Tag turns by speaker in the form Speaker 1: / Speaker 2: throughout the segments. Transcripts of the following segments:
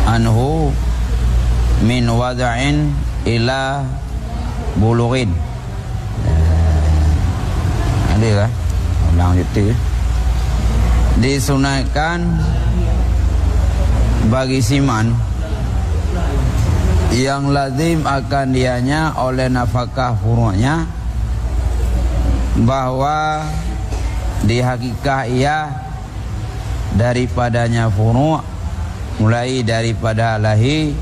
Speaker 1: anhu min wada'in ila bulughin. Ada kan? Ulang itu. Disunatkan bagi siman yang lazim akan dianya oleh nafkah furu'nya bahwa di hakikah ia daripadanya furu' mulai daripada lahir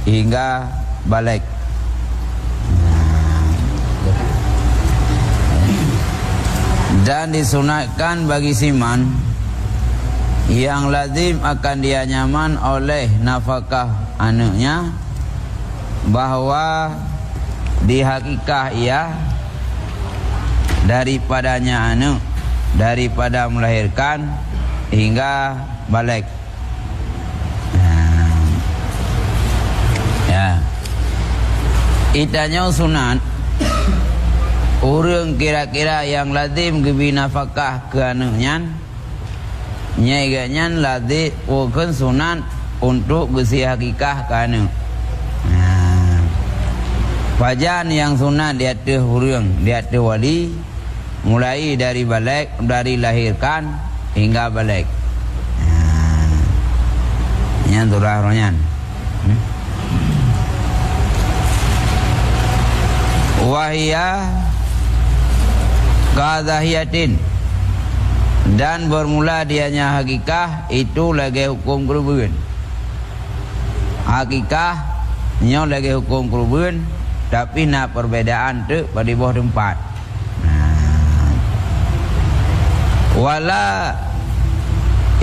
Speaker 1: hingga balik. Dan disunatkan bagi siman yang lazim akan dia nyaman oleh nafkah anaknya bahwa di hakikah ia daripadanya anak daripada melahirkan hingga balik. Ya. Itanya sunat orang kira-kira yang lazim gebi nafkah ke anaknya nyaigannya lazim bukan sunat untuk gesi hakikah ke anak. Fajan yang sunat di atas orang di atas wali mulai dari balik dari lahirkan hingga balik. Yang turah ronyan. Wahia kadahiyatin dan bermula dianya hakikah itu lagi hukum kerubuan. Hakikah nyo lagi hukum kerubuan tapi nak perbedaan tu pada bawah tempat. Wala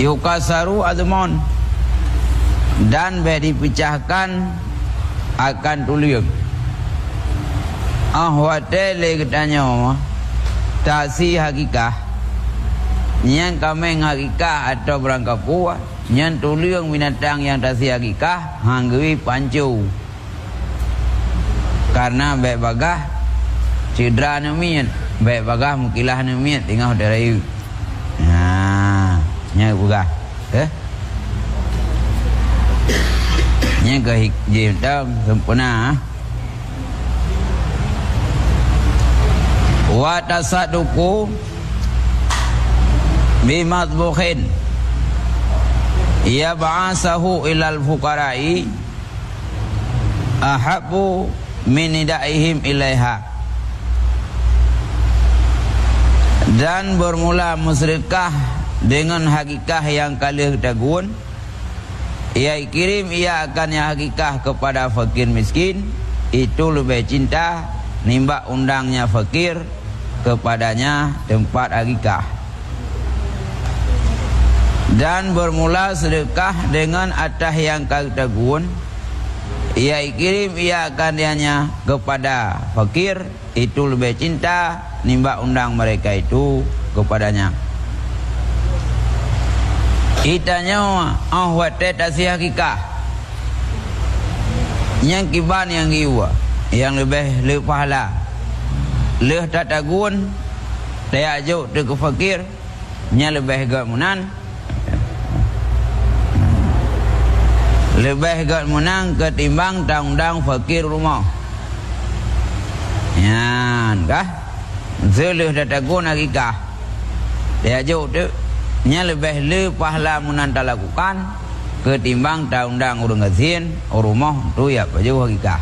Speaker 1: yukasaru admon dan dipecahkan akan tulium. Ahwate le katanya tak si hakikah yang kami hakikah atau berangkat puas yang tuliung binatang yang tak si hakikah hanggui pancu karena baik bagah cedera nemian baik bagah mukilah nemian tinggal dari nya bagah nya ke hikjim sempurna. Wa tasadduqu bimadbukhin ya ba'asahu ilal fuqara'i ahabbu min idaihim ilaiha. Dan bermula musyrikah dengan hakikah yang kali tagun ia kirim ia akan yang hakikah kepada fakir miskin itu lebih cinta nimba undangnya fakir kepadanya tempat hakikah. Dan bermula sedekah dengan atah yang katagun ia kirim ia akan dianya kepada fakir itu lebih cinta nimba undang mereka itu kepadanya. Itanya ahwate tasih hakikah yang kiban yang giwa yang lebih pahala leh tatagun dia ajuk tu ke fakir nya lebih gamunan lebih gamunan ketimbang tangdang fakir rumah yan kah zeleh tatagun hakikah dia ajuk tu nya lebih le pahala munan tak lakukan ketimbang tangdang urang gazin rumah tu ya baju hakikah.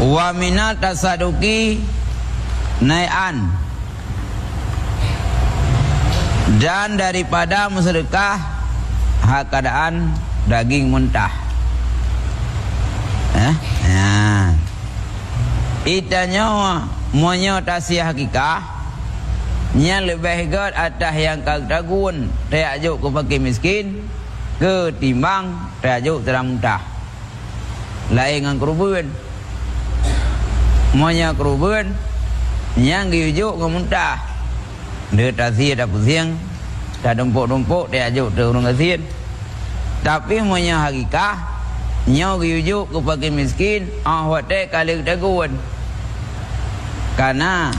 Speaker 1: Wa minat tasaduki nai'an dan daripada bersedekah hakadaan daging mentah. Itanya monyo tasih hakikah nya lebih god atah yang kagdagun teajuk ke fakir miskin ketimbang teajuk terang mentah lain ngan kerubuan. Monya kerubuan yang diujuk ngemuntah dia tasih ada pusing tak dumpuk-dumpuk dia ajuk tu orang kasih tapi monya hakikah nyo diujuk ke fakir miskin ahwate kali taguan karena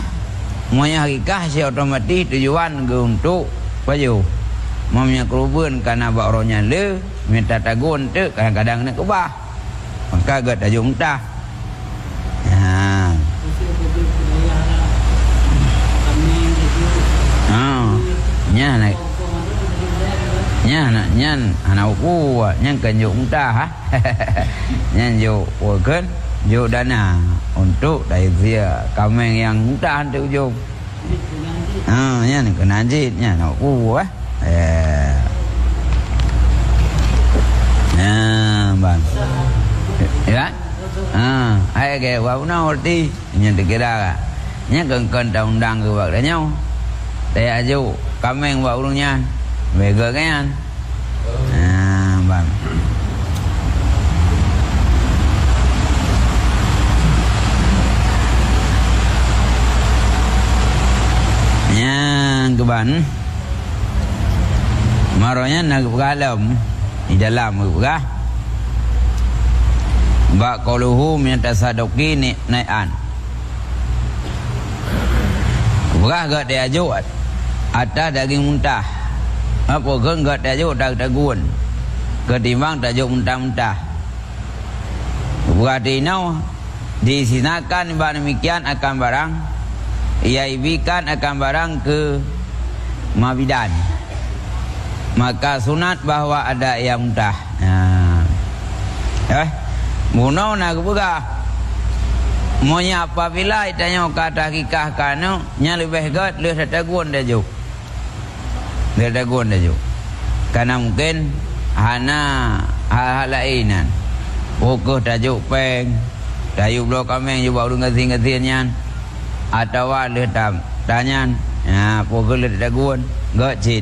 Speaker 1: monya hakikah si otomatis tujuan ke untuk baju mamnya kerubun karena bakronya le minta tagun tu kadang-kadang nak kubah maka agak tajuk muntah. Nya anak ku nya kan juk muntah nya juk worken juk dana untuk dia kameng yang muntah tu juk nya ni kena anjit nya anak ku bang ya ai ke wa no ti nya dikira nya kan undang ke bak dah nhau để aju kameng wa ulungnya về gỡ cái anh vâng yang keban maronya nak dalam di dalam juga ba qaluhu min tasaduqi ni naian bukan gak dia jual ada daging muntah apa ke enggak tajuk tagun ketimbang tajuk muntah-muntah berarti no disinakan demikian akan barang ia ibikan akan barang ke mabidan maka sunat bahwa ada yang muntah muno nak buka monya apabila itanya kata hakikah kanu nya lebih gat le tagun tajuk dia dagun dah jo. Karena mungkin hana hal lainan. Pokok tajuk peng, tajuk blok kameng jo baru ngazing-ngazingan. Atau le tam tanyan. Pokok le dagun gak cit.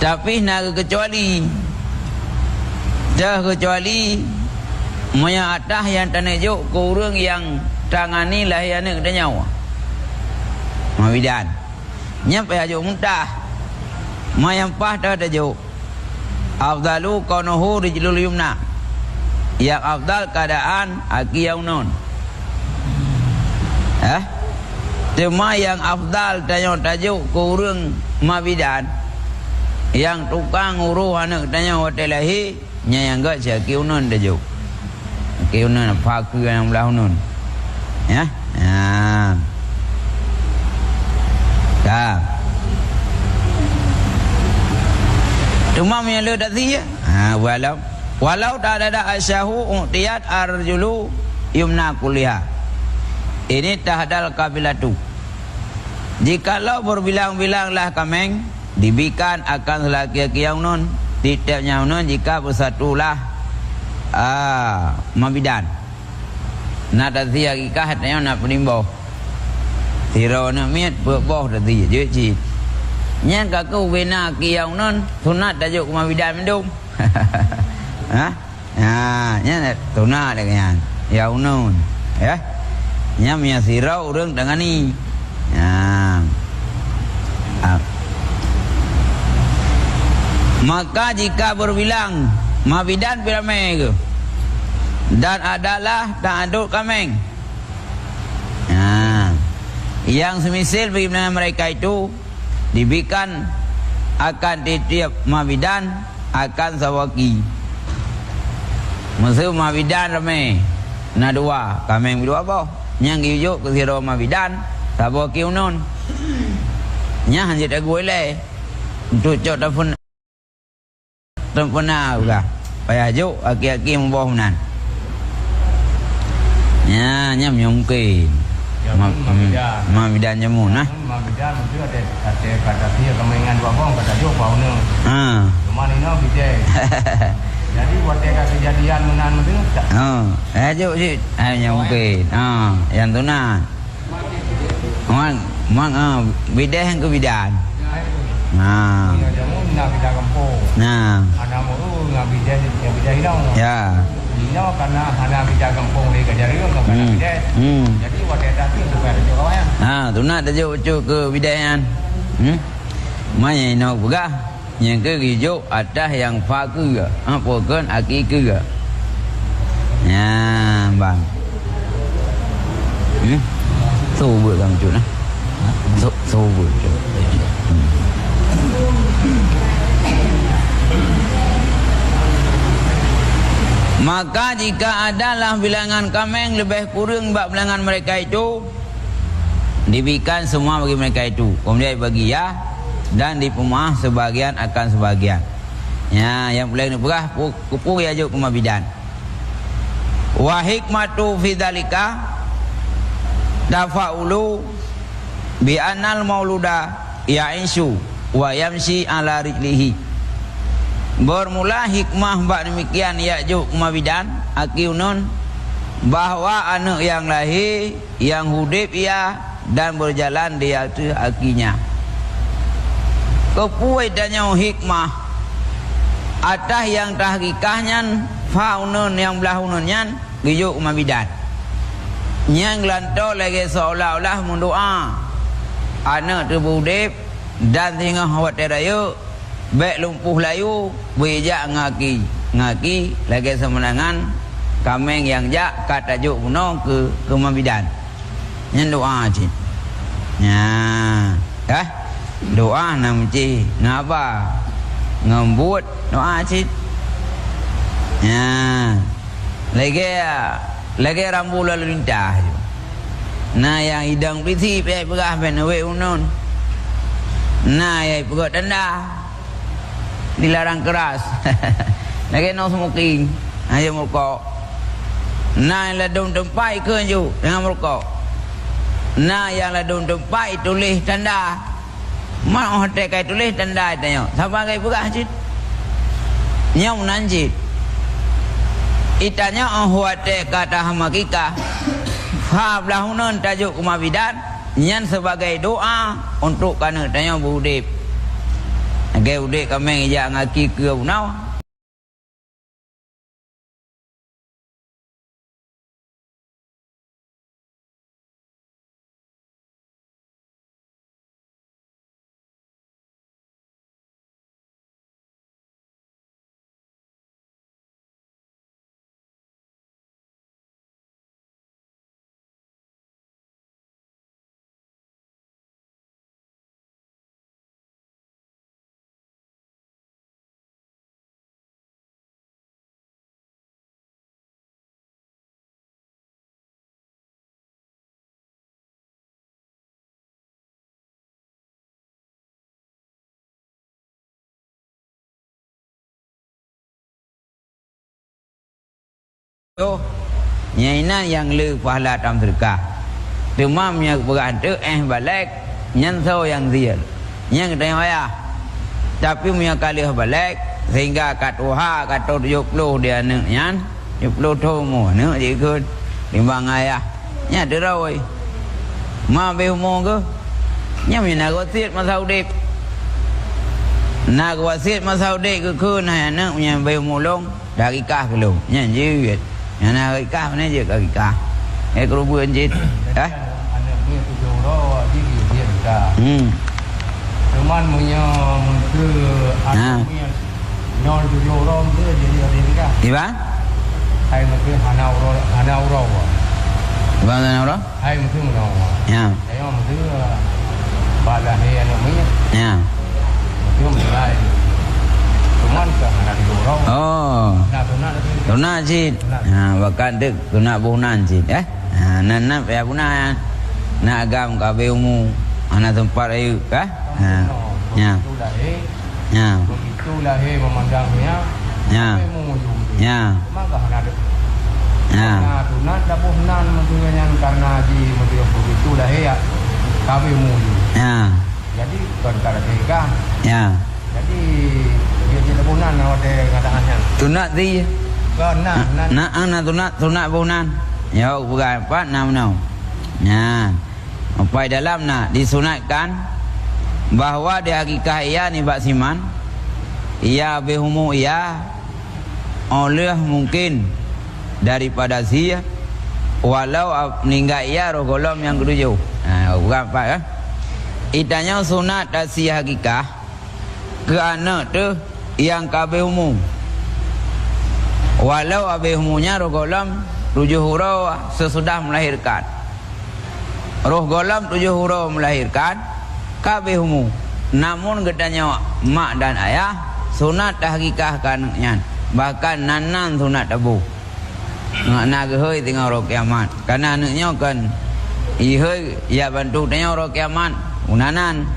Speaker 1: Tapi nak kecuali dah kecuali moya atah yang tanah jo ku urang yang tangani lahiane dah nyawa. Mawidan nyampe ajo muntah mayam pah dah tajuk afdalu kaunuhu rijlul yumna yang afdal keadaan aki yang non cuma yang afdal tanya tajuk kurang mabidan yang tukang uruh anak tanya hotel lahi nya yang gak aki non tajuk aki non apa ke yang belah non ya dah. Cuma yang le tadi walau tak ada asyahu u'tiyat arjulu yumna kuliah. Ini tahdal kabilatu. Jikalau berbilang-bilanglah kameng dibikan akan laki-laki yang non tiapnya non jika bersatulah mabidan. Nak tadi hakikah hatanya nak penimbau. Tiro nak miat berboh tadi je cik. Nyan kaku bina kiyang non sunat tajuk mabidan mendum. Nyan sunat dah kan. Ya non. Ya. Nyan mia sirau urang dengan ni. Maka jika berbilang mabidan piramai ke dan adalah tak aduk kameng. Yang semisal bagaimana mereka itu dibikan akan tiap mabidan akan sawaki musuh mabidan ramai na dua kameng dua apa yang gijuk ke siro mabidan sawaki unon nya hanjit aku le untuk cok telefon juga payah juk aki-aki membawa menan nya mungkin mabidan jamu nah
Speaker 2: mabidan itu ada kata dia kemengan dua bong kata jo bau ne cuma ini bide jadi buat dia kejadian menan itu
Speaker 1: jo sih hanya mungkin yang tu nah mang bide yang ke bidan
Speaker 2: jamu nak bida kampung ada mau nak bida hidau
Speaker 1: ya
Speaker 2: Ino karena hana bija kampung di Kajariung karena bidai. Jadi wadah tadi supaya ada kawan.
Speaker 1: Tu nak tajuk ke bidaian. Mai ino buka yang ke gijuk atas yang fa ke apa kan aki ke. Ya bang. Su buat kamu tu nah. Su buat. Maka jika adalah bilangan kameng lebih kurang bak bilangan mereka itu, diberikan semua bagi mereka itu. Kemudian bagi ya, dan dipemah sebagian akan sebagian. Ya, yang boleh diperah kupur ya juk kemabidan. Wa hikmatu fi dzalika tafa'ulu bi anal mauluda ya'ishu wa yamshi ala rijlihi. Bermula hikmah bak demikian ya juk kemabidan akiunun bahwa anak yang lahir yang hidup ia dan berjalan di atas akinya. Kepuai danya hikmah atas yang tahkikahnya faunun yang belahununnya bijuk kemabidan. Yang lantau lagi seolah-olah mendoa anak terbudip dan tinggal hawat teraya baik lumpuh layu bijak ngaki lagi semenangan kameng yang jak kata juk kuno ke kemabidan. Yang doa cik. Ya, doa nam cik ngapa ngembut doa cik. Ya, lagi rambu lalu lintas. Nah yang hidang piti pihak perah penawe unon. Nah yang perut tanda dilarang keras. Lagi no smoking aja merokok. Nah yang ladung tempat ke ju dengan merokok. Nah yang ladung tempat tulis tanda. Mak hotel kai tulis tanda tanya. Siapa kai perah cit? Nyau nanjit. Itanya hotel kata hamakika. Ha belahunan tajuk kumabidan nyan sebagai doa untuk kana tanya budip. Agai udip kami ija ngaki ke unau. Yo, nyainan yang le pahala tam sedekah. Demamnya berada balik nyanso yang dia. Yang kita ayah. Tapi punya kali balik sehingga kat uha kat 70 dia nak nyan 70 tomo nak jikun timbang ayah. Nya deroi. Ma be umur ke? Nya mina wasit masa udip. Nak wasit masa udip ke kun hai anak punya be umur long dari kah ke long. Nya jiwit. Yang nak ikah mana je kau ikah? Kerubuan je.
Speaker 2: Anak punya 7 orang dia ikah. Teman punya ke anak punya 7 orang dia jadi ada ikah.
Speaker 1: Iba?
Speaker 2: Hai mungkin hana orang.
Speaker 1: Iba hana orang?
Speaker 2: Hai mungkin orang.
Speaker 1: Ya.
Speaker 2: Saya mungkin balah dia anak punya.
Speaker 1: Ya.
Speaker 2: Mungkin mulai. Teman ke hana 7 orang.
Speaker 1: Oh. Tunat cid. Ha bakat dek tunat bunan cid Ha nan ya bunan. Nak agam ka be umu ana tempat ayu kah? Ha. Ya. Ya.
Speaker 2: Itulah he memandangnya.
Speaker 1: Ya. Ya.
Speaker 2: Maka hana dek.
Speaker 1: Ya.
Speaker 2: Nah tunat dah bunan mentunya karena di mentu begitulah he ya. Kabe umu.
Speaker 1: Ya.
Speaker 2: Jadi perkara nikah.
Speaker 1: Ya.
Speaker 2: Jadi dia tidak bunan ada kataannya.
Speaker 1: Tunat di. Nak tunat bunan. Ya bukan 4 6. Ya. Apa dalam nak disunatkan bahawa di hakikah ia ni bak siman ia behumu ia oleh mungkin daripada zia walau meninggal ia roh golom yang ketujuh. Ha bukan apa ya. Itanya sunat dasi hakikah ke anak tu yang kabeh umum. Walau abih umunya roh golam 7 huruf sesudah melahirkan. Roh golam 7 huruf melahirkan kabeh umum. Namun gedanya mak dan ayah sunat tahkikah kanaknya. Bahkan nanan sunat tabu. nak hơi tengok roh kiamat. Karena anaknya kan ihoi ya bantu tengok roh kiamat unanan.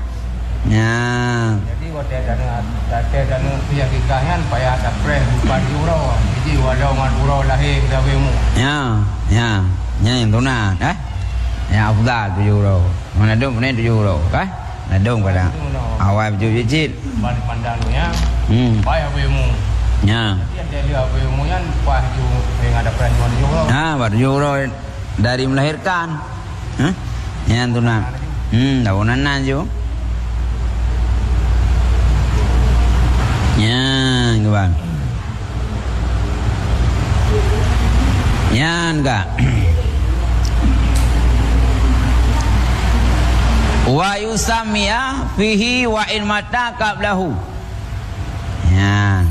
Speaker 1: Ya.
Speaker 2: Jadi waktu dana pihak kikahan payah ada preh bukan euro. Jadi walau man euro lahir dawemu.
Speaker 1: Ya, ya. Yang tunat, Ya afdal 7 euro. Mana dong punya 7 euro, kah? Nah dong pada awal biji-biji.
Speaker 2: Balik pandannya. Payah wemu.
Speaker 1: Ya.
Speaker 2: Jadi dia wemu yang payah ju yang ada preh 7 euro.
Speaker 1: Baru 7 euro dari melahirkan. Yang tunat. Tahunan aja. Ya, kawan. Ya, enggak. Wa yusammiya fihi wa in mata qablahu. Ya.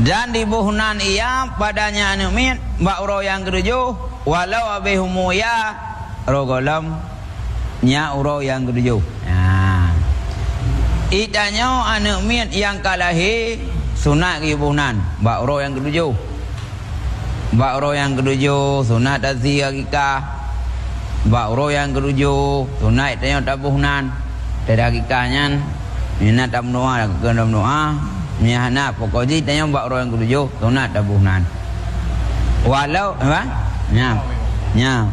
Speaker 1: Dan dibuhnan ia padanya anumin ba'ro yang ketujuh walau abihumu ya rogolam nya uro yang ketujuh. Ya. Itanya anumin yang kalahi sunat kibuhnan ba'ro yang ketujuh. Ba'ro yang ketujuh sunat azhiyakikah. Ba'ro yang ketujuh sunat itanya tabuhnan tadakikahnya minat tamnuah kena doa nyahana pokoknya itanya ba'ro yang ketujuh sunat tabuhnan walau apa nya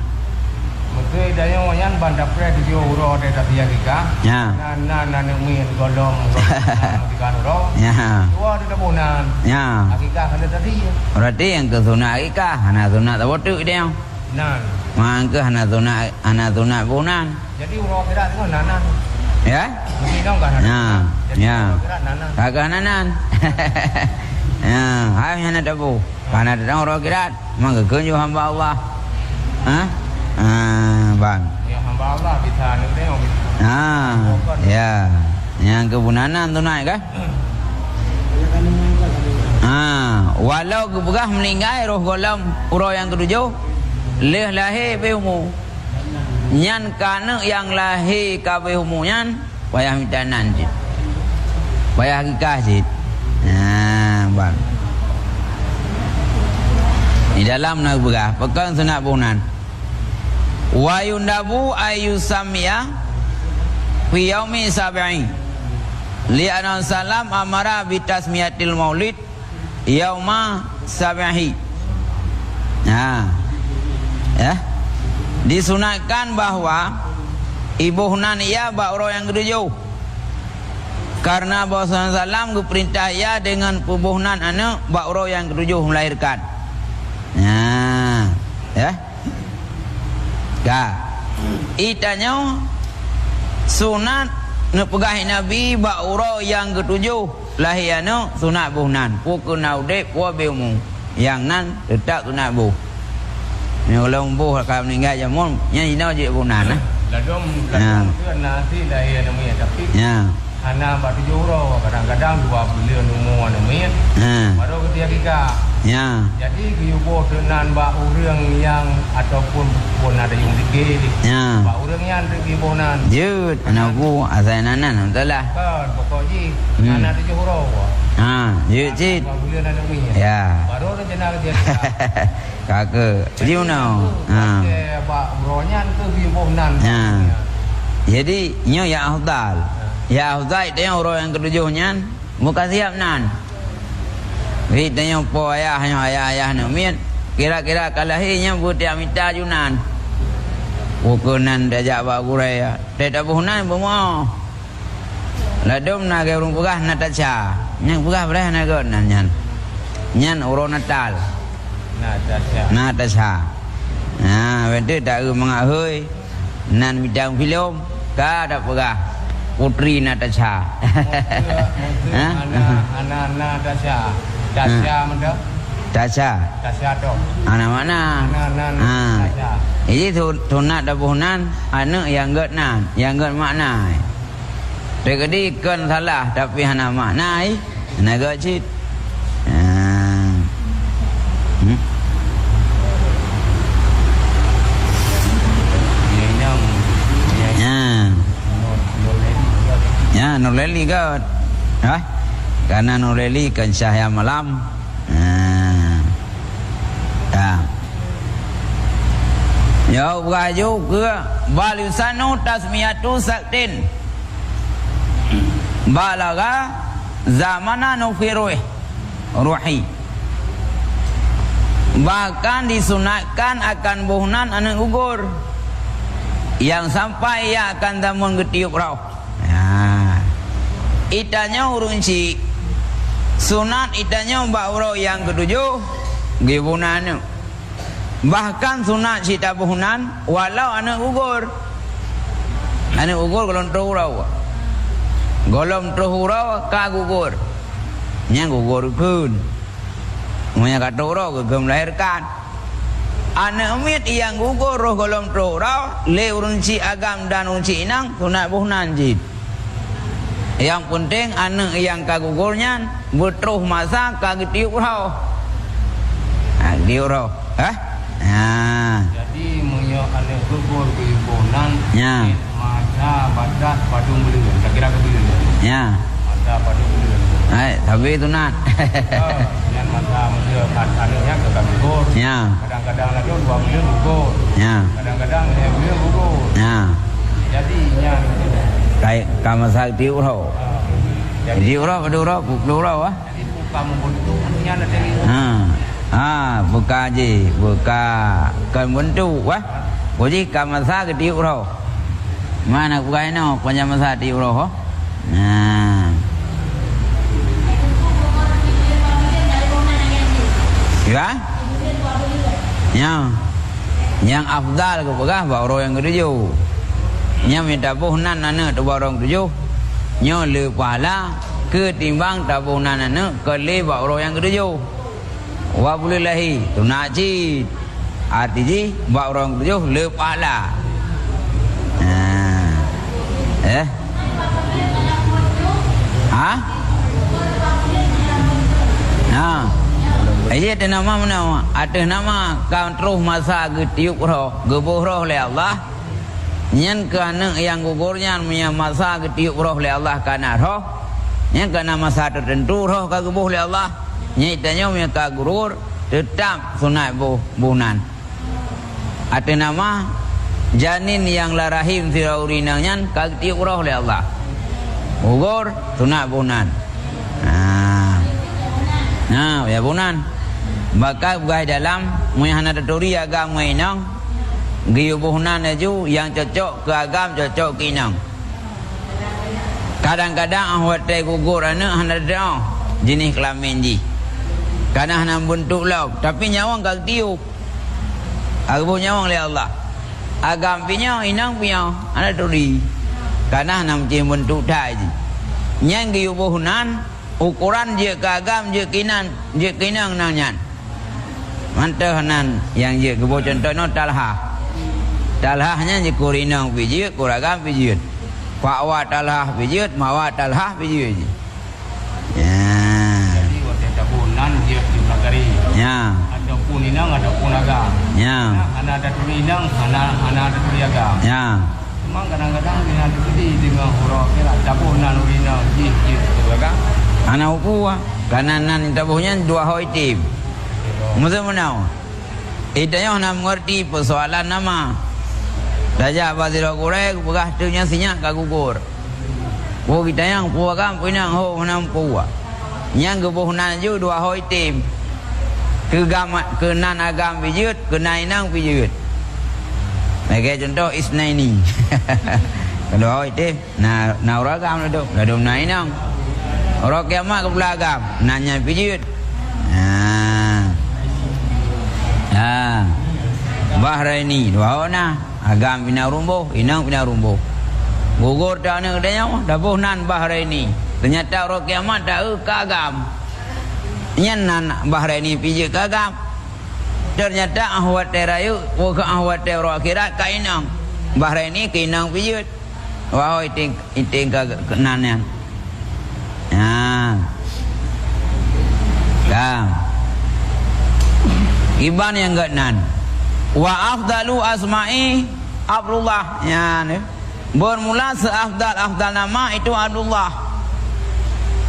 Speaker 2: Betul idanya wanyan bandar preh 7 euro dari azhiyakikah.
Speaker 1: Ya.
Speaker 2: Nan min golong tiga euro.
Speaker 1: Ya.
Speaker 2: Dua di tabunan.
Speaker 1: Ya.
Speaker 2: Akikah ada tadi.
Speaker 1: Berarti yang ke sunat akikah hana sunat tabotuk dia.
Speaker 2: Nan.
Speaker 1: Mang ke hana sunat bunan.
Speaker 2: Jadi euro kira itu nanan.
Speaker 1: Ya?
Speaker 2: Mesti dong kan.
Speaker 1: Ya. Ya.
Speaker 2: Kira nanan.
Speaker 1: Kagak nanan. Ya, hai hana tabu. Karena datang orang kira mang ke hamba Allah. Bang.
Speaker 2: Ya hamba Allah bisa nih
Speaker 1: Ya. Yang kebunanan tunai kah? Walau kebegah meninggal roh golam uro yang ketujuh leh lahir behumu nyan kana yang lahir ka behumu nyan payah mitanan jid payah hakikah jid. Bang. Di dalam nak begah pekan sunat bunan wa yundabu ayyusammiya fi yaumi sab'i li anna salam amara bi tasmiyatil maulid yauma sab'i. Ya. Disunatkan bahwa ibuhnan ia ba'ro yang ketujuh karena Rasulullah sallam keperintah ia dengan pubuhnan anak ba'ro yang ketujuh melahirkan. Ya. Itanya sunat nepegah Nabi ba'uro yang ketujuh lahiana sunat buhnan pukul naudek wabimu yang nan tetap sunat buh. Ni kalau buh kalau meninggal jamun nyanyi nak je buhnan
Speaker 2: ladom tu nasi lahir namanya tapi anak 7 euro kadang-kadang 2 bulan umur namanya baru ketika
Speaker 1: Ya.
Speaker 2: Jadi kuyubo dengan bak urang yang ataupun pun ada yang dikir.
Speaker 1: Ya.
Speaker 2: Bak urang yang dikibonan.
Speaker 1: Jut anakku asal nanan betul lah.
Speaker 2: Kan pokoknya anak 7 euro.
Speaker 1: Jut cit.
Speaker 2: Bulan ada punya.
Speaker 1: Ya.
Speaker 2: Baru rencana dia.
Speaker 1: Kakak. Jadi mana?
Speaker 2: Bak uronya tu kuyubonan.
Speaker 1: Jadi nyo ya afdal. Ya afdal dia orang yang ketujuhnya muka siap nan. Tanya po ayah nak min kira-kira kalahnya buat minta junan ukunan dajak bak gurai tidak buhnan bemo ladom na ke urung pegah na taca nyang pegah bereh na ke nyan urang natal na taca bentuk tak mengahui nan bidang film ka dak pegah putri na taca
Speaker 2: anak taca Dasya mana? Dasya tu.
Speaker 1: Anak mana?
Speaker 2: Dasya.
Speaker 1: Ini tunat dabuhnan anak yang getnan, yang get makna. Jadi kan salah tapi anak makna anak get cit. Ya, noleli get. Karena noleli kan cahaya malam. Ya. Ya beraju ke balusanu tasmiyatu saktin balaga zamana nufiruh ruhi. Bahkan disunatkan akan buhunan anak gugur yang sampai ia akan damun getiup rauh. Itanya urunci sunat itanya bauro yang ketujuh gibunanu. Bahkan sunat cita buhunan walau anak gugur golong terhurau ka gugur nya gugur kun munya katoro ke melahirkan anak mit yang gugur roh golong terhurau le urunci agam dan urunci inang sunat buhunan jid. Yang penting anak yang kagugurnya berteruh masa kagetiup rau diurau
Speaker 2: jadi munyo anak gugur gugunan
Speaker 1: ya
Speaker 2: masa batas padung belian kira kebilan
Speaker 1: ya
Speaker 2: masa padung belian
Speaker 1: tapi itu nat
Speaker 2: yang masa musyo anaknya ke gugur
Speaker 1: ya
Speaker 2: kadang-kadang lagi 2 bulan gugur
Speaker 1: ya
Speaker 2: kadang-kadang 2 bulan gugur
Speaker 1: ya
Speaker 2: jadi nya
Speaker 1: kayak kamu sakti urau jadi urau jadi
Speaker 2: kamu bentuk nya ada
Speaker 1: buka je buka kan bentuk wah jadi kamu sakti urau mana buka ini punya masa di urau ya yang afdal ke pegah baru yang ketujuh nya minta buhunan anak tu barang tujuh nya le pahala ketimbang tabunan anak ke le baru yang ketujuh wa bulillahi tu najid arti baru yang ketujuh le pahala Ayat nama mana? Ada nama kau terus masa getiup roh, gebuh roh oleh Allah. Nyan kerana yang gugurnya punya masa getiup roh oleh Allah karena roh. Nyan kerana masa tertentu roh kagebuh oleh Allah. Nyan itanya punya kagugur tetap sunat buhunan. Ada nama janin yang larahim firaurinang nyan kagetiup roh oleh Allah. Gugur sunat buhunan. Ya buhunan. Maka bukai dalam muihana teori agam inang giu buhunan aju yang cocok ke agam cocok ke inang. Kadang-kadang ahwat teh gugur anak hana dah jenis kelamin ji. Karena hana bentuk lauk tapi nyawang kag tiup. Agam nyawang oleh Allah. Agam punya inang punya hana teori. Karena hana macam bentuk dah ji. Yang giu buhunan ukuran je ke agam je kinang nang nyan. Mantahanan yang je kebo contoh no talhahnya je kurinang pijit kuragam pijit pakwa talhah pijit mawa talhah pijit
Speaker 2: jadi waktu tabunan je di belakari ada pun inang ada pun agam ada turinang ada turiagam memang kadang-kadang dengan jadi dengan huruf kira tabunan urinang je agam
Speaker 1: ana upua kananan tabuhnya dua hoitim Masa menau, itanya nak mengerti persoalan nama. Daja baziro kurek, pegah tunya sinyak kagugur. Wo kita yang puakam punya ho menam puak. Yang kebuhunan ju dua hoi tim. Kenan agam bijut, kenainang bijut. Sebagai contoh isnaini. Kedua hoi tim, na uragam ladum nainang. Orang kiamat ke belakang, nanya bijut. Bahraini dua ona agam bina rumbuh inang bina rumbuh gugur dah ni kedanya dah buhnan Bahraini ternyata orang kiamat dah kagam nyan Bahraini pijak kagam ternyata ahwat terayu bukan ahwat ter akhirat ka inang Bahraini ke inang pijak wah iting kenannya Iban yang ganan wa afdalu asma'i Abdullah ya ni bermula seafdal nama itu Abdullah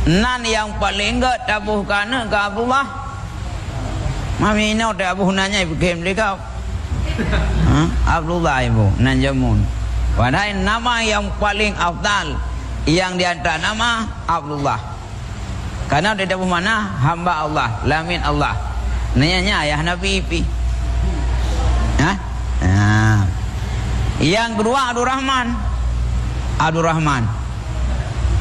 Speaker 1: nan yang paling enggak tabuh kana ke Abdullah mami no tabuh nanya bikin mereka Abdullah ibu nan jamun. Padahal nama yang paling afdal yang di antara nama Abdullah. Karena dia tahu mana hamba Allah, lamin Allah. Nanya ayah Nabi ipi. Yang kedua Abdul Rahman.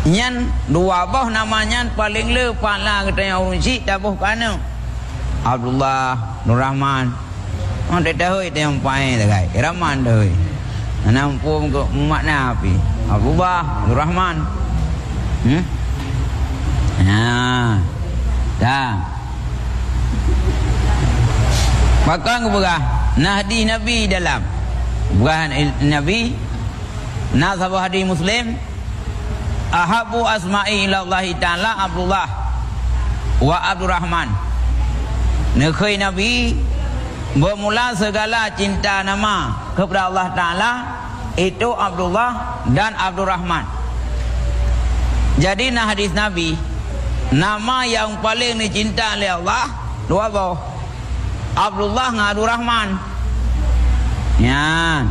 Speaker 1: Nyan dua boh namanya paling lepas lah kita yang urunci dah boh kana. Abdullah, Nur Rahman. Dia tahu itu yang paling dah kai. Rahman dah. Nampu ke makna api. Abdullah, Nur Rahman. Dah. Maka berah nahdi Nabi dalam bukan Nabi nasab hadis Muslim ahabu asma'i ilallahi ta'ala Abdullah wa Abdurrahman. Nekhoi Nabi bermula segala cinta nama kepada Allah Ta'ala itu Abdullah dan Abdurrahman. Jadi nah hadis Nabi nama yang paling dicinta oleh Allah dua boh Abdullah dengan Abdurrahman. Ya.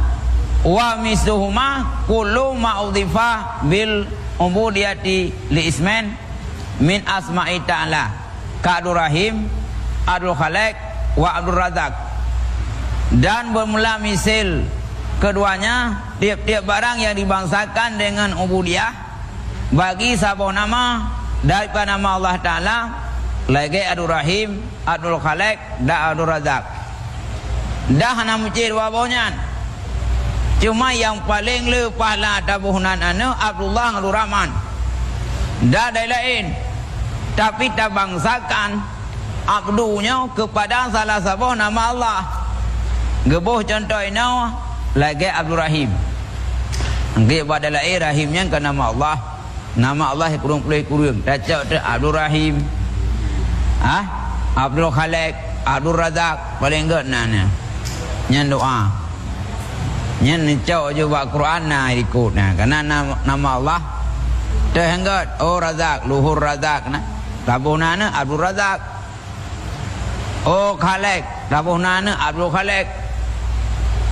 Speaker 1: Wa misluhuma kullu ma'udhifa bil ubudiyati li ismen min asma'i ta'ala ka Abdul Rahim, Abdul Khaliq wa Abdul Razak. Dan bermula misil keduanya tiap-tiap barang yang dibangsakan dengan ubudiyah bagi sebuah nama daripada nama Allah Ta'ala lagi Abdul Rahim, Abdul Khaliq dan Abdul Razak. Dah nama cik dua bawahnya. Cuma yang paling lepas lah tabuhunan anu Abdullah Abdul Rahman. Dah ada lain. Tapi tak bangsakan abdunya kepada salah satu nama Allah. Gebuh contoh ini lagi Abdul Rahim. Angkat pada lain Rahimnya ke nama Allah. Nama Allah kurung-kurung. Dah cak Abdul Rahim. Abdul Khaliq, Abdul Razak paling enggak nanya. Nyan doa. Nyan cak je buat Quran nah ikut nah karena nama Allah teh enggak Razak, Luhur Razak nah. Tabuhna Abdul Razak. Khaliq, tabuhna Abdul Khaliq.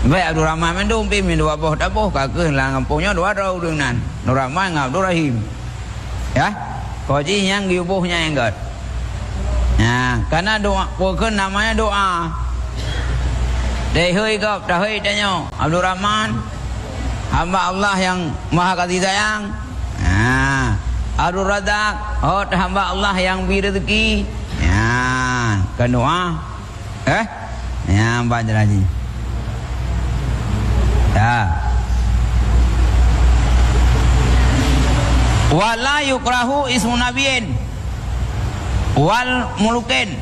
Speaker 1: Baik Abdul Rahman mendung pimin dua boh tabuh kakeh lah ngampunya dua rau dengan Nur Rahman dengan Abdul Rahim. Ya. Koji yang diubuhnya enggak. Nah, karena doa, bukan namanya doa. Dehoi kau, dehoi tanya Abdul Rahman, hamba Allah yang maha kasih sayang. Nah, Abdul Razak, hamba Allah yang beri rezeki. Ya, kan doa. Ya, baca lagi. Ya. Wala yukrahu ismu nabiyin wal mulukin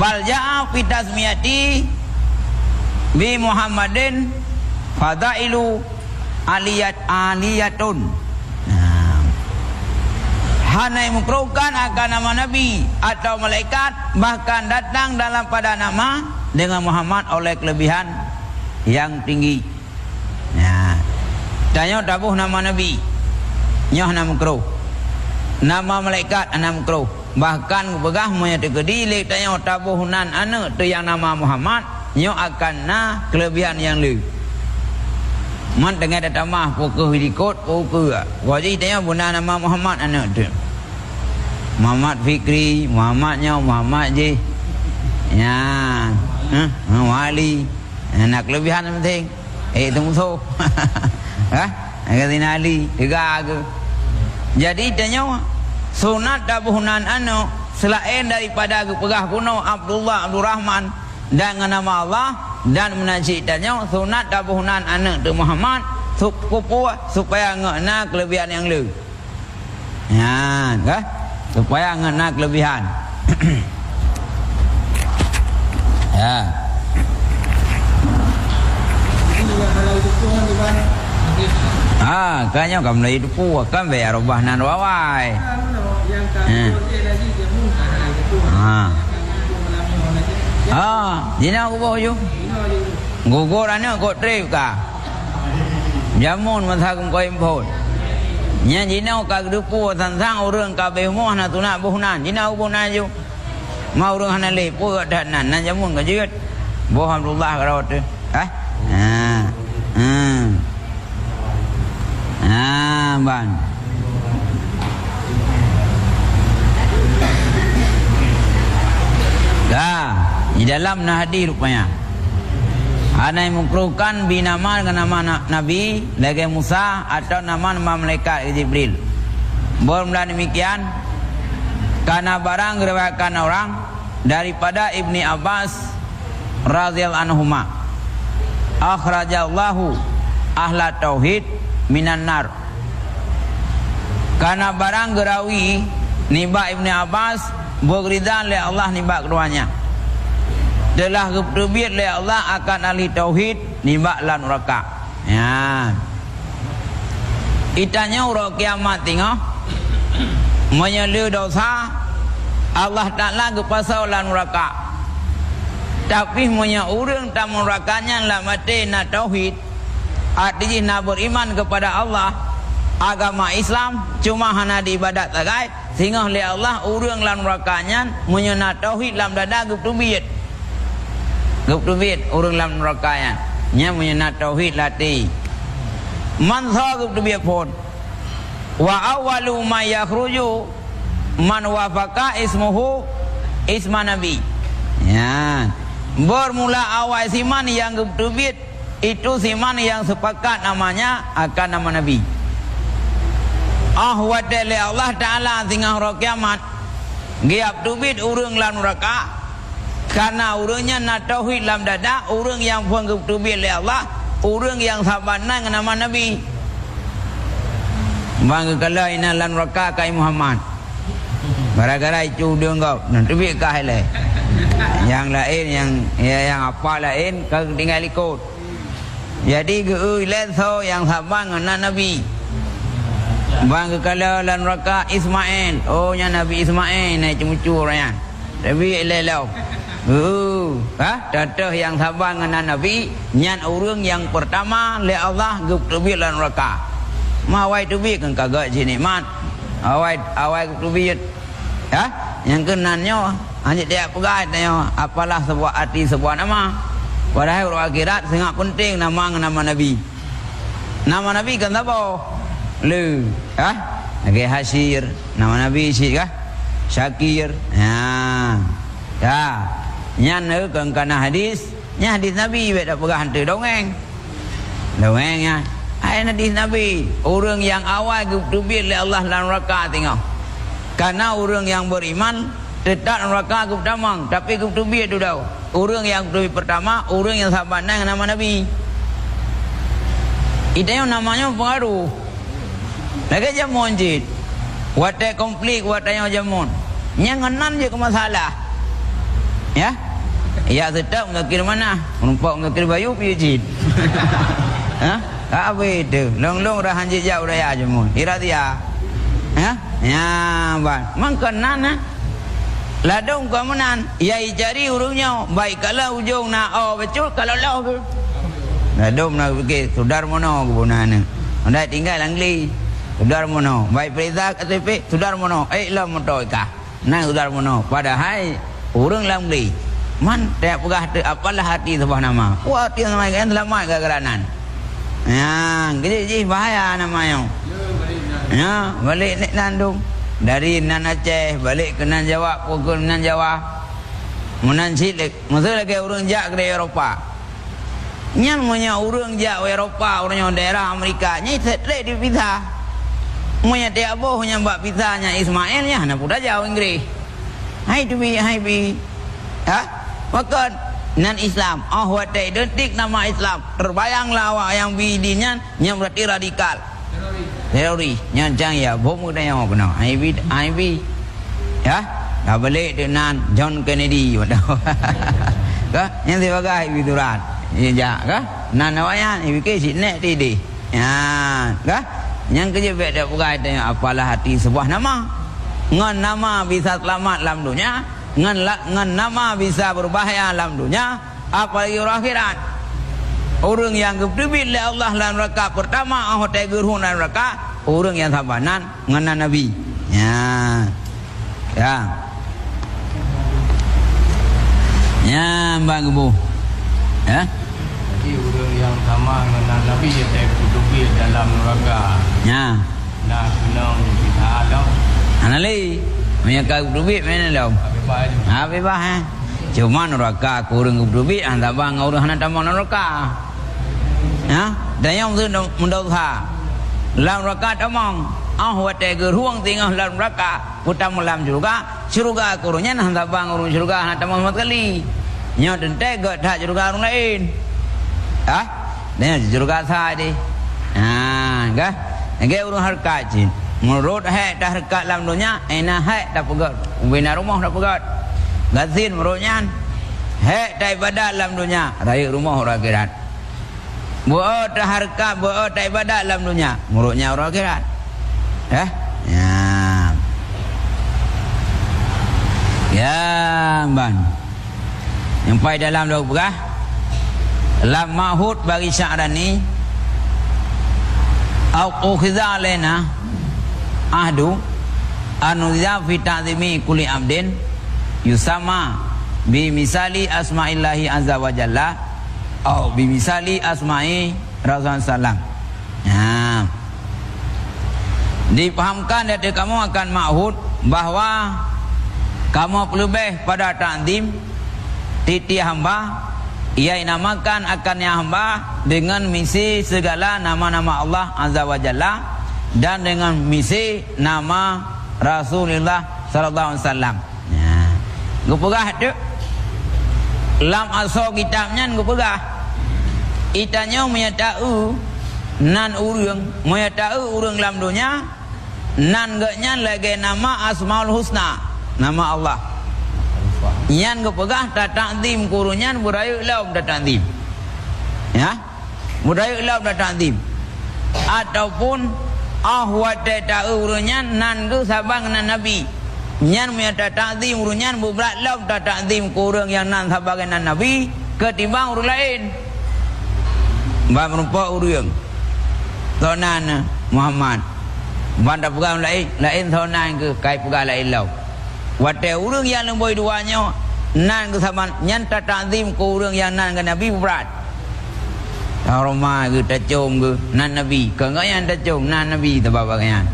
Speaker 1: bal ja'a fi tasmiyati bi Muhammadin fadailu aliyatun. Hanai mukrukan akan nama Nabi atau malaikat bahkan datang dalam pada nama dengan Muhammad oleh kelebihan yang tinggi. Tanya tabuh nama Nabi nyoh nama mukruh, nama malaikat nama mukruh. Bahkan begah menyatakan dilik tanya tabuhunan anak tu yang nama Muhammad nyo akan na kelebihan yang lu. Man dengan datamah pokok hidikot pokok. Wajib tanya bunda nama Muhammad anak tu. Muhammad Fikri, Muhammadnya Muhammad je. Ya. Wali. Nak kelebihan penting. Tunggu so. Kata Ali, tiga ke. Jadi tanya sunat tabuhunan anu selain daripada pegah kuno Abdullah Abdul Rahman dan nama Allah dan menajidnya sunat tabuhunan anak tu Muhammad supaya ngena kelebihan yang lu. Ya, kan? Supaya ngena kelebihan. Ya. Kayaknya kamu lagi dupu kan bayar robah nan wawai. Jina aku bawa je. Gugur anak kau trip kah? Jamun masakum kau import. Nya jina kau dupu tentang orang kabeh muah na tu nak buhnan. Jina aku buhnan je. Mau orang hana lepo kat nan jamun kau jut. Alhamdulillah kalau tu. Ban. Di dalam hadis rupanya ada yang mengkeruhkan binama dengan nama Nabi lagi Musa atau nama malaikat Jibril. Bermula demikian karena barang diriwayatkan orang daripada Ibni Abbas radhiyallahu anhuma akhrajallahu ahla tauhid minan nar. Karena barang gerawi nibak Ibni Abbas berridaan oleh Allah nibak keduanya telah keterbit oleh Allah akan ahli tauhid nibak lan neraka. Ya. Itanya urang kiamat tengok menyelu dosa Allah Taala kepasau lan neraka. Tapi punya urang tak nerakanya lah mati na tauhid. Artinya nak beriman kepada Allah agama Islam cuma hana di ibadat sagai sehingga oleh Allah urang lan nerakanya punya na tauhid lam dada keterbit. Gubtubit urang lam nerakanya nya menyena tauhid lati man sa gubtubit pun wa awwalu ma yakhruju man wafaqa ismuhu isma nabi. Ya, bermula awal siman yang gubtubit itu siman yang sepakat namanya akan nama nabi. Wa ta'ala Allah Taala tinggal hari kiamat giap tubit urang lam neraka. Karena urangnya nak tauhid lam dada, urang yang puan ketubit oleh Allah, urang yang sahabatna dengan nama Nabi. Bangga kala ina lan neraka kai Muhammad. Gara-gara itu dia engkau nan tubit kah le. Yang lain yang apa lain kau tinggal ikut. Jadi geui leso yang sahabat dengan Nabi. Bangga kala lan neraka Ismail. Oh nya Nabi Ismail naik cucu orangnya. Tapi lelau. Contoh yang sabar dengan Nabi nyan urang yang pertama le Allah gubtubit lan neraka. Mawai tubit kan kagak sini mat. Awai gubtubit. Yang kenannya hanya dia pegat tanya apalah sebuah arti sebuah nama. Padahal orang akhirat sangat penting nama Nabi. Nama Nabi kan apa? Lu, Lagi Hasyir, nama Nabi sih kah? Syakir. Nyan kan kana hadis Nabi tak pegah hantu dongeng ya. Hadis Nabi orang yang awal gubtubit oleh Allah dan neraka tengok. Karena orang yang beriman tetap neraka gubtamang tapi gubtubit tu dah. Orang yang gubtubit pertama orang yang sahabat dengan nama Nabi. Itu namanya pengaruh. Lagi jamun jid. Watai konflik watai jamun. Nyanganan je ke masalah. Ya. Ya sedap ngakir mana? Menumpuk ngakir bayu piye jid. Apa itu? Long-long dah hanjit jauh dah aja mun. Ira dia. Ya, ban. Mangkenan ladong kemenan. Ya cari urungnya baik kalau ujung nak betul kalau lah ke. Ladong nak pergi sudar mono kebunan. Anda tinggal Angli. Sudar mono. Baik perintah KTP sudar mono. Lah motor kah. Nang sudar mono. Padahal urang Angli. Man tak pegah apalah hati sebuah nama. Wah hati nama kan selamat kegeranan. Ya, gede bahaya namanya. Ya, balik nek Nandung dari Nan Aceh balik ke Nan Jawa, pukul Nan Jawa. Munan cilik, maksud lagi urang jak ke Eropah. Nyan punya urang jak Eropah, urang daerah Amerika, nyai setre di pizza. Punya dia boh nya mbak pizzanya Ismail nya na puda jauh Inggris. Hai bi. Maka nan Islam watai detik nama Islam terbayanglah awak yang bidinya yang berarti radikal teroris nyancang ya bom udah yang benar IB ya dah balik dengan John Kennedy waduh kah yang sebagai bituran ya kah nan awaknya IBK sini tadi ya kah yang kerja beda bukan tanya apalah hati sebuah nama ngan nama bisa selamat dalam dunia ngan nama bisa berbahaya dalam dunia apalagi akhirat. Orang yang gubtubit oleh Allah dan neraka pertama hotel gerhun dan neraka orang yang sabanan ngan Nabi. Ya. Ya, Mbak Gebu. Ya.
Speaker 2: nanti orang yang sama dengan Nabi dia kutubi dalam neraka.
Speaker 1: Ya.
Speaker 2: Nah, senang kita alam.
Speaker 1: Anali, punya kau duit mana lau? Habis bah. Cuma neraka kurang duit, anda bang orang hendak tamu neraka. Ya, dan yang tu mendosa. Lam neraka tamang. Wate geruang tinggal dalam neraka. Putam lam surga kurungnya hendak bang orang surga hendak tamu sekali. Nyo tente gak tak surga orang lain. Ah, dan surga saya di. Kah? Ngai urang harkat jin. Menurut dah harkat dalam dunia, enak tak pegat. Bina rumah tak pegat. Gazin menurutnya tak ibadat dalam dunia, raya rumah orang akhirat. Buat dah harkat, buat tak ibadat dalam dunia, menurutnya orang akhirat. Ya. Ya, ban. Yang pai dalam dua berah. Lam mahud bagi Sya'rani au ukhiza alaina ahdu anu idza fi ta'zimi kulli abdin yusama bi misali asma'illahi azza wa jalla au bi misali asma'i rasulullah sallam. Nah, dipahamkan dari kamu akan ma'hud bahwa kamu lebih pada ta'zim titi hamba ia namakan akannya hamba dengan misi segala nama-nama Allah Azza wa Jalla dan dengan misi nama Rasulullah sallallahu alaihi wasallam. Ya. Gupegah tu lam aso kitabnya gupegah. Itanya menyatakan nan urang menyatakan urang lam dunia nan gaknya lagi nama Asmaul Husna, nama Allah. Yan gepegah tak takdim kurunyan budaya laum tak takdim. Ya. Budaya laum tak takdim. Ataupun ahwate ta urunyan nan ge sabang nan nabi. Nyan punya tak takdim urunyan berat laum tak takdim kurung yang nan sabang nan nabi ketimbang urang lain. Ba merupa urang. Tonan Muhammad. Banda pegang lain tonan ke kai pegang lain laum. Wate urang yang lemboi duanya nan kesamaan nyanta ta'zim ke urang yang nan ke Nabi berat. Aroma ke tacung ke nan Nabi. Kengaya tacung nan Nabi tebabakan.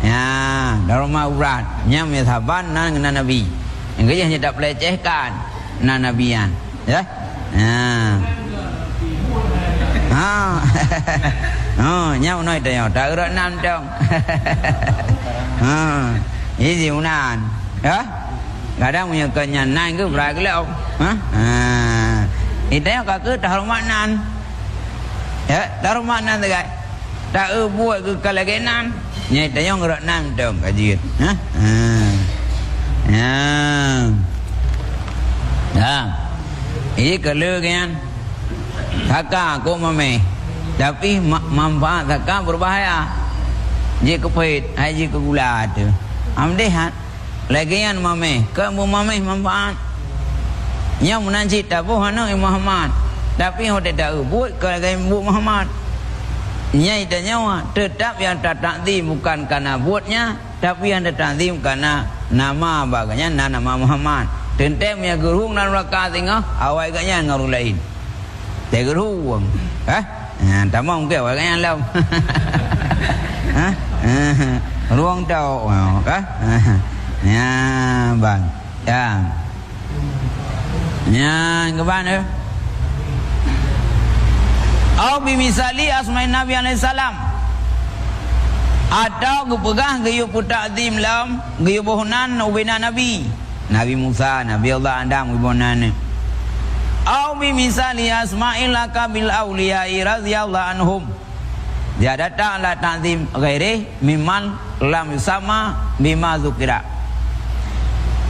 Speaker 1: Ya, aroma berat. Nyam ya saban nan ke Nabi. Yang kaya hanya tak pelecehkan nan Nabian. Ya. Nyam nói tayo tak gerak nan dong. Ini unan. Ya, kadang punya kenyanan ke berat ke lau, itu yang kakak taruh maknan, ya taruh maknan tu kan, tak buat ke kalagenan, ni itu yang gerak nan dong kajian, ini kalau kan, kakak aku mame, tapi manfaat kakak berbahaya, jika kepait, jika gula tu, amdehat. Lagian mame, kamu mame manfaat. Yang menanci tabuh anak Muhammad. Tapi hok tak buat kalau bu Muhammad. Nyai tanya tetap yang tak takdim bukan karena buatnya, tapi yang tak takdim karena nama baganya nama Muhammad. Tentem yang gerung dan raka tengah awal ganya ngaru lain. Tak gerung. Tak mau ke awal ganya lau. Ruang tau. Ya, bang. Ya. Ya, ke mana? Au bimisali asma'i Nabi alaihi salam. Atau gepegah gayu putakdim lam gayu bohonan ubina Nabi. Nabi Musa, Nabi Allah Adam ibonan. Au bimisali asma'il akabil awliya'i radhiyallahu anhum. Dia datang la ta'zim ghairi mimman lam yusama bima zukira.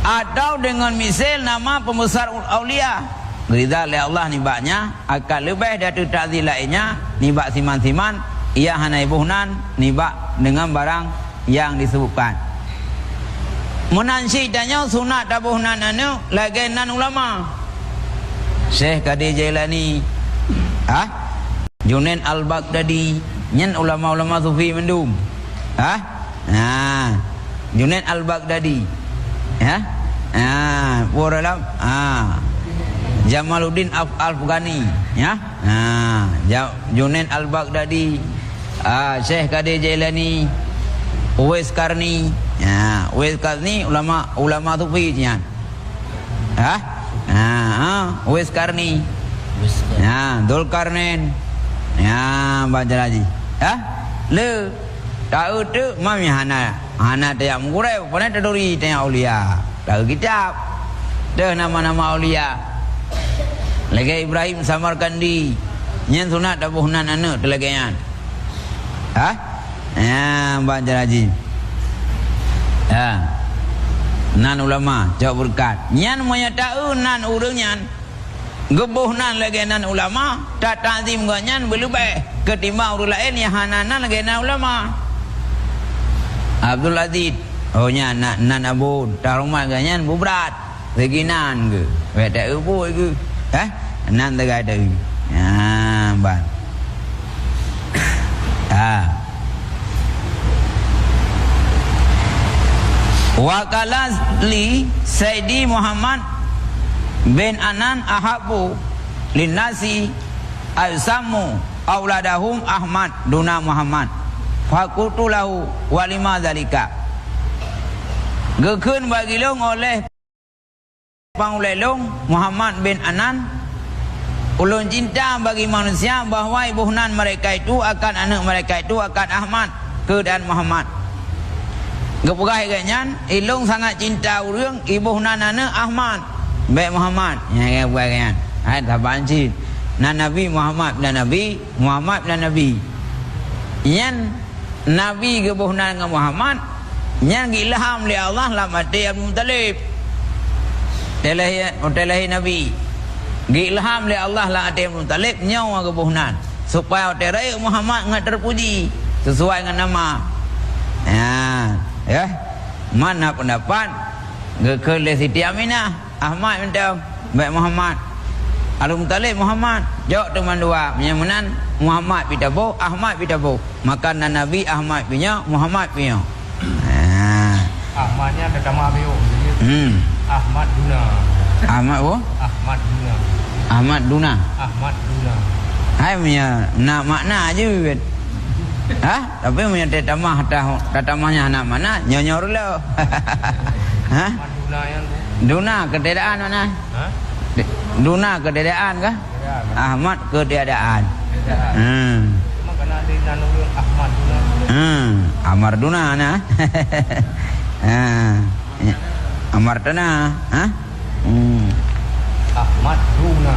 Speaker 1: Atau dengan misal nama pembesar aulia. Ridha oleh Allah nibaknya akan lebih dari ta'zim lainnya nibak siman-siman ia hanai buhnan nibak dengan barang yang disebutkan. Menansi tanya sunat tabuhnan anu lagenan ulama. Syekh Qadir Jailani, Junaid Al-Baghdadi, nyen ulama-ulama sufi mendum. Junaid Al-Baghdadi. Ya. Pura dalam. Jamaluddin Al-Afghani, ya. Junaid Al-Baghdadi, Syekh Qadir Jailani, Uwais Qarni. Ya, Uwais Qarni ulama sufi nya. Uwais Qarni. Ya, Dzulkarnain. Ya, baca lagi. Le tahu tu mami hana dia mengurau pernah terduri tanya aulia. Tahu kitab. Dah nama-nama aulia. Lagi Ibrahim Samarkandi. Nyen sunat dabuhnan anu telagayan. Ya, baca lagi. Nan ulama jawab berkat. Nyan moya tahu nan urang nyan. Gebuhnan lagi nan ulama, tak ta'zim ganyan berlebih ketimbang urang lain yang hananan lagi nan ulama. Abdul Aziz, oh nya nan abu taruman ganyan berat. Lagi nan ke? Wet tak ubu ke? Nan tak ada. Ya, ban. Wakalas li Sayyidi Muhammad bin Anan ahabu linnasi al-samu auladahum Ahmad duna Muhammad fakultu lahu walima zalika gekun bagi long oleh pangulelong Muhammad bin Anan ulun cinta bagi manusia bahawa ibuhnan mereka itu akan anak mereka itu akan Ahmad ke dan Muhammad gepugai ganyan ilung sangat cinta urang ibuhnan anak Ahmad baik Muhammad yang bukan ada banci nan Nabi Muhammad dan Nabi Muhammad dan Nabi yang Nabi gebuhnan dengan Muhammad yang ilham li Allah la mati Abdul Muttalib telahi Nabi ilham li Allah la mati Abdul Muttalib nyawa gebuhnan supaya terai Muhammad ngat terpuji sesuai dengan nama ya mana pendapat gekele Siti Aminah Ahmad minta baik Muhammad Abdul Muttalib Muhammad jauh teman dua menyamanan Muhammad pitabo Ahmad pitabo makanan Nabi Ahmad punya Muhammad punya
Speaker 2: Ahmadnya ada nama Abio Ahmad Duna
Speaker 1: Ahmad
Speaker 2: Ahmad Duna
Speaker 1: Ahmad Duna
Speaker 2: Ahmad Duna
Speaker 1: hai punya nak makna aja bibit tapi punya tatamahnya anak mana nyoror lo
Speaker 2: Ahmad Duna yang
Speaker 1: Duna ketiadaan mana? Duna ketiadaan kah? Ahmad ketiadaan.
Speaker 2: Cuma kena di nanulung Ahmad Duna.
Speaker 1: Amar Duna nah. Amar Duna,
Speaker 2: Ahmad Duna.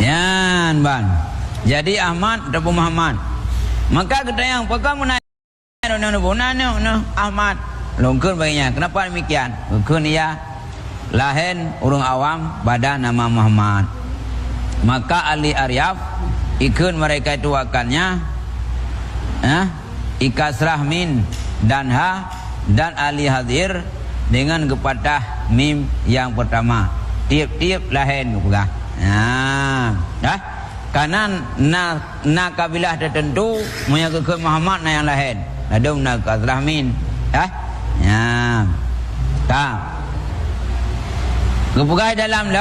Speaker 1: Yan ban. Jadi Ahmad ataupun Muhammad. Maka kita yang pegang menanya Ahmad longkun baginya. Kenapa demikian? Longkun ia lahen urang awam pada nama Muhammad. Maka ahli Aryaf ikut mereka itu akannya ikasrah min dan ha dan ahli hadir dengan kepatah mim yang pertama. Tiap-tiap lahen bukan? Karena na kabilah tertentu menyatakan Muhammad na yang lain. Adum na kasrahmin. Kepugai dalam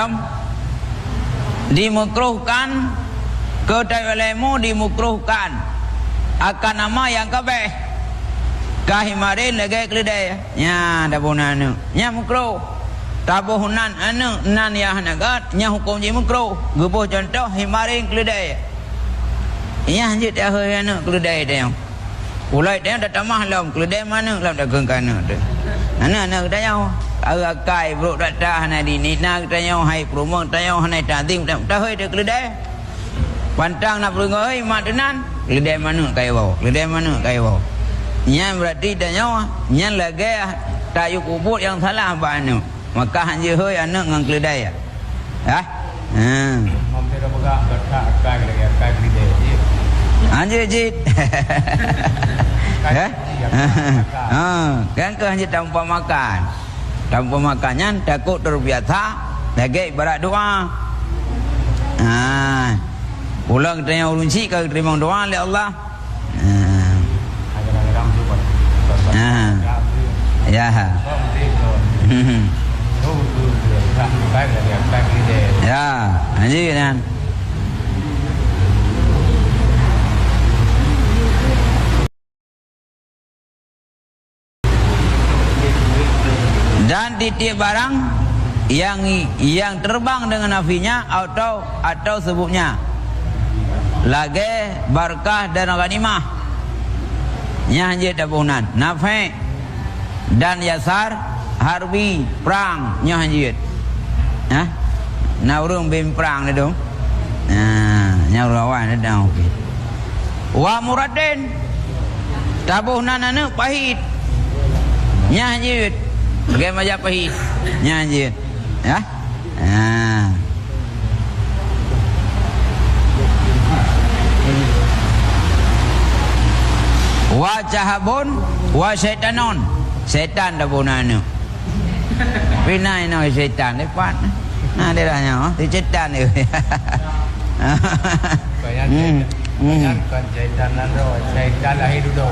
Speaker 1: dimukruhkan ketayalemu dimukruhkan akan nama yang kabeh kahimarin lagi keledai. Nya dabunanu. Nya mukruh. Tabuhunan anu nan ya hanagat nya hukum je mukruh. Gebuh contoh himarin keledai. Nya je dah anu keledai dia. Ulai dia dah tamah lam keledai mana lam dah gengkana tu. Anak-anak tanya akai bro dak dah na di ni na tanya hai promong tanya hanai tanting dah hoi dia keledai. Pantang nak pergi mak tenan keledai mana kai bau. Keledai mana kai bau. Nya berarti tanya nya lagi tayu kubur yang salah apa anu. Maka hanya hoi anak dengan keledai
Speaker 2: Mampir bergak berkak akai lagi akai keledai.
Speaker 1: Anjir jit. Kan ke hanya tanpa makan. Tanpa makannya takut terbiasa lagi ibarat doa. Pulang tanya urunci kalau terima doa oleh Allah. Ya. Anjir kan. Dan titik barang yang terbang dengan nafinya atau sebutnya lagi barakah dan ghanimah nya hanje tabunan nafi dan yasar harbi perang nya hanje ha na urang bim perang ni dong nya lawan dah okey wa muradin tabunan anu pahit nya hanje bagai Majapahit nyanyi ya. Wa cahabun wa syaitanun. Setan dah bunanya. Pinai no setan depan. Nah dia dah nyawa, tu setan dia.
Speaker 2: Banyak kan syaitan nando, syaitan lahir dulu.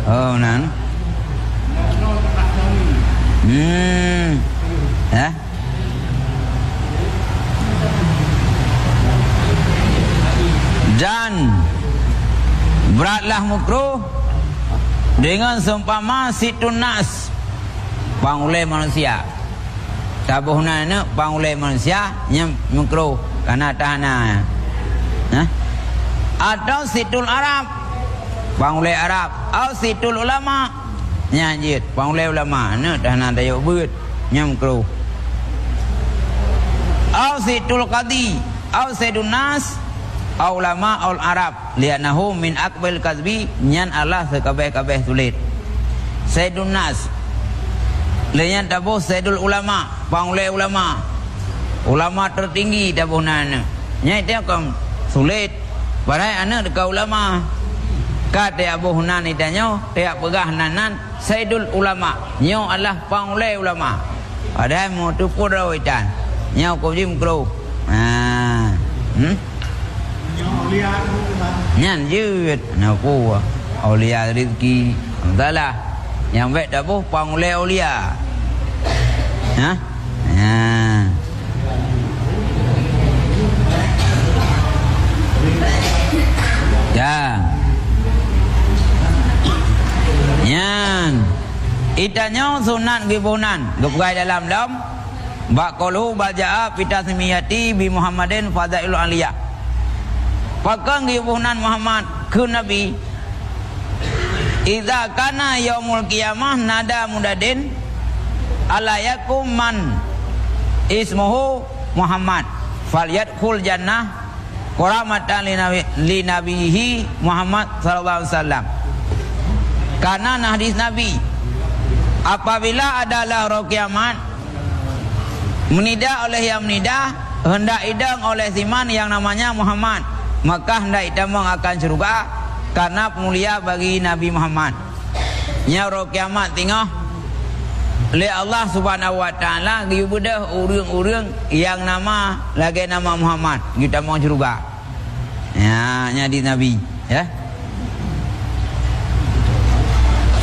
Speaker 1: Oh nan. Ya. Dan beratlah makruh dengan seumpama situn nas pangulai manusia. Tabuhna ni pangulai manusia nya makruh karena tahana. Atau situl Arab pangulai Arab atau situl ulama nyanyi pangulai ulama ni tahana daya beut nya makruh. Au situl qadi au sayyidun nas au ulama al Arab lianahu min akbil kazbi nyan Allah sekabeh-kabeh tulit. Sayyidun nas lian tabuh sayyidul ulama pangulai ulama tertinggi tabuhna nya itu kan sulit barai anak dekat ulama kata Abu Hunan ditanya dia pegah nanan sayyidul ulama nyo Allah pangulai ulama padahal mau tu pura witan nyo ko jim kro nyan jut na ko aulia rezeki alhamdulillah yang baik dah boh pangulai aulia ya nyan itanya sunat gibunan gepai dalam dam baqalu baja'a fitasmiyati bi Muhammadin fadailul aliyah pakang gibunan Muhammad ke nabi idza kana yaumul qiyamah nada mudadin alayakum man ismuhu Muhammad falyadkhul jannah karamatan li nabihi Muhammad sallallahu alaihi wasallam. Karena hadis Nabi apabila adalah roh kiamat menida oleh yang menida hendak idang oleh siman yang namanya Muhammad maka hendak idang akan surga karena mulia bagi Nabi Muhammad nya roh kiamat tengah oleh Allah subhanahu wa ta'ala giubudah urang-urang yang nama lagi nama Muhammad kita mau surga ya nya di Nabi ya.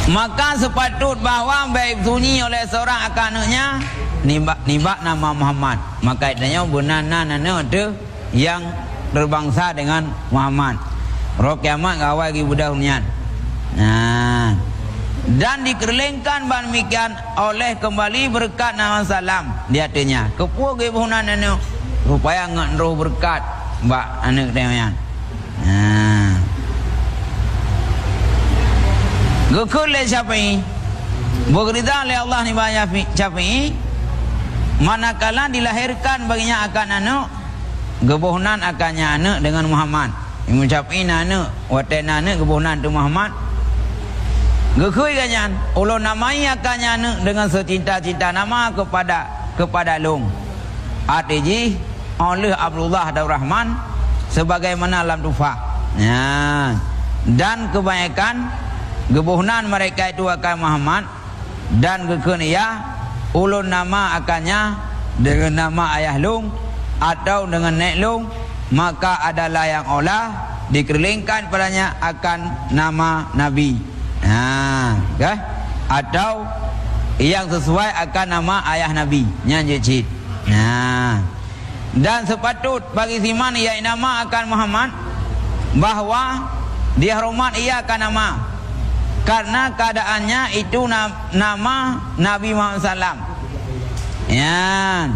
Speaker 1: Maka sepatut bahawa baik sunyi oleh seorang akannya nibak nama Muhammad. Maka itanya benana nana itu yang berbangsa dengan Muhammad. Roh kiamat ngawai gi budak nian. Nah, dan dikerlengkan banmikian oleh kembali berkat nama salam di hatinya. Kepu gi bunan nana supaya ngendroh berkat mbak anak demian. Nah. Gukul le Syafi'i berita oleh Allah ni banyak Syafi'i manakala dilahirkan baginya akan anak gebuhnan akannya anak dengan Muhammad Imam Syafi'i anak watena anak gebuhnan tu Muhammad gukul kanyan ulun namai akannya anak dengan secinta-cinta nama kepada long artinya oleh Abdullah Abdul Rahman sebagaimana alam tufah ya. Dan kebanyakan gebuhnan mereka itu akan Muhammad dan kekenia ulun nama akannya dengan nama ayah long atau dengan nek long maka adalah yang olah dikerlingkan padanya akan nama Nabi atau yang sesuai akan nama ayah Nabi nyanyi cid Nah, dan sepatut bagi siman ia nama akan Muhammad bahwa dia hormat ia akan nama karena keadaannya itu nama Nabi Muhammad SAW. Ya,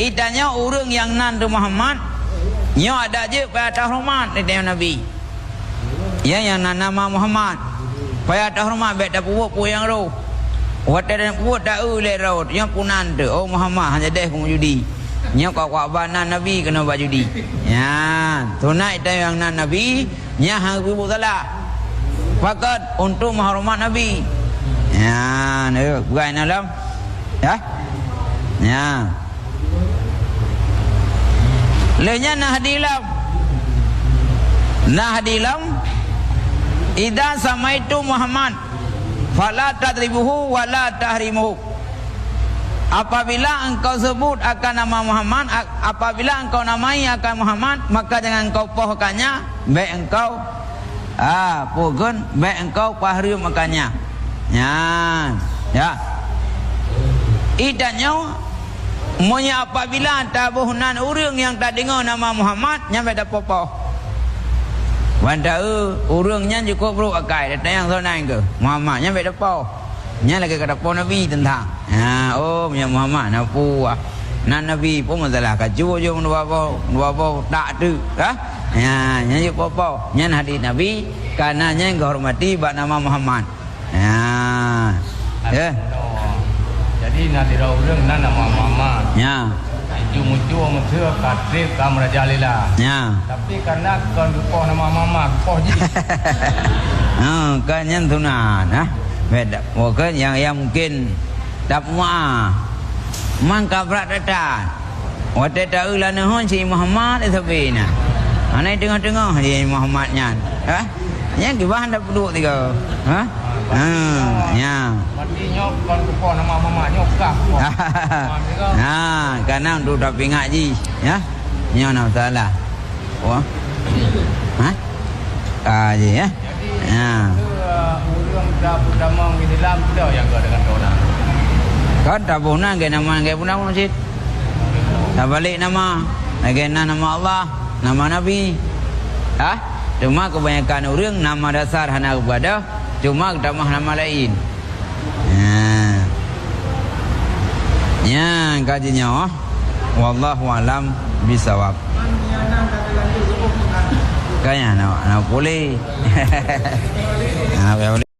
Speaker 1: itanya orang yang nanti Muhammad nyo ada je pada hormat dengan Nabi. Ya yang nama Muhammad. Pada hormat baik dah puak yang roh. Wata dan puak dah le roh. Yang punan tu. Oh Muhammad hanya deh kamu judi. Nya kau banan Nabi kena buat judi. Ya, tunai dah yang nan Nabi, nya hang ibu salah. Fakat untuk menghormat Nabi. Ya, ni bukan dalam. Ya. Ya. Lenya nahdilam idza samaitu Muhammad fala tadribuhu wala tahrimuhu. Apabila engkau sebut akan nama Muhammad, apabila engkau namai akan Muhammad, maka jangan engkau pohkannya, baik engkau pogon, baik engkau pahrim makannya. Ya. Idanya monya apabila tabuhnan urang yang tak dengar nama Muhammad nyampe dak popo. Wanda urangnya cukup bro akai datang yang sonai ke Muhammad nyampe dak po. Nya lagi kata po Nabi tentang. Oh nya Muhammad napu nan Nabi pun masalah kaju je dua po tak tu. Ya nya je popo. Nya hadis Nabi karena nya menghormati bab nama Muhammad. Ya.
Speaker 2: Jadi nanti orang nama Muhammad.
Speaker 1: Ya.
Speaker 2: Ujung-ujung mesra katrif kam Raja Lila.
Speaker 1: Ya.
Speaker 2: Tapi karena kan poh nama Muhammad, poh je.
Speaker 1: Kan yang tunan, beda. Mungkin yang mungkin tak muah. Mangka berat datang. Waktu tahu lah nahon si Muhammad itu bina. Anai tengah-tengah si Muhammadnya. Yang kibahan dah duduk tiga. Ya.
Speaker 2: Mati nyok kon poh nama Muhammad nyokah.
Speaker 1: Karena untuk tapi ngaji, ya. Nyo nak salah. Oh. Kaji ya. Ya.
Speaker 2: Urang dapur damang di dalam dah yang kau dengan kau nak.
Speaker 1: Kau tabunan ke nama ke punang masjid. Tak balik nama, lagi nama Allah, nama Nabi. Cuma kebanyakan orang nama dasar hanya kepada, cuma tambah nama lain. Ya, kajinya. Wallahu alam bisawab. Kayaknya nak boleh. Boleh.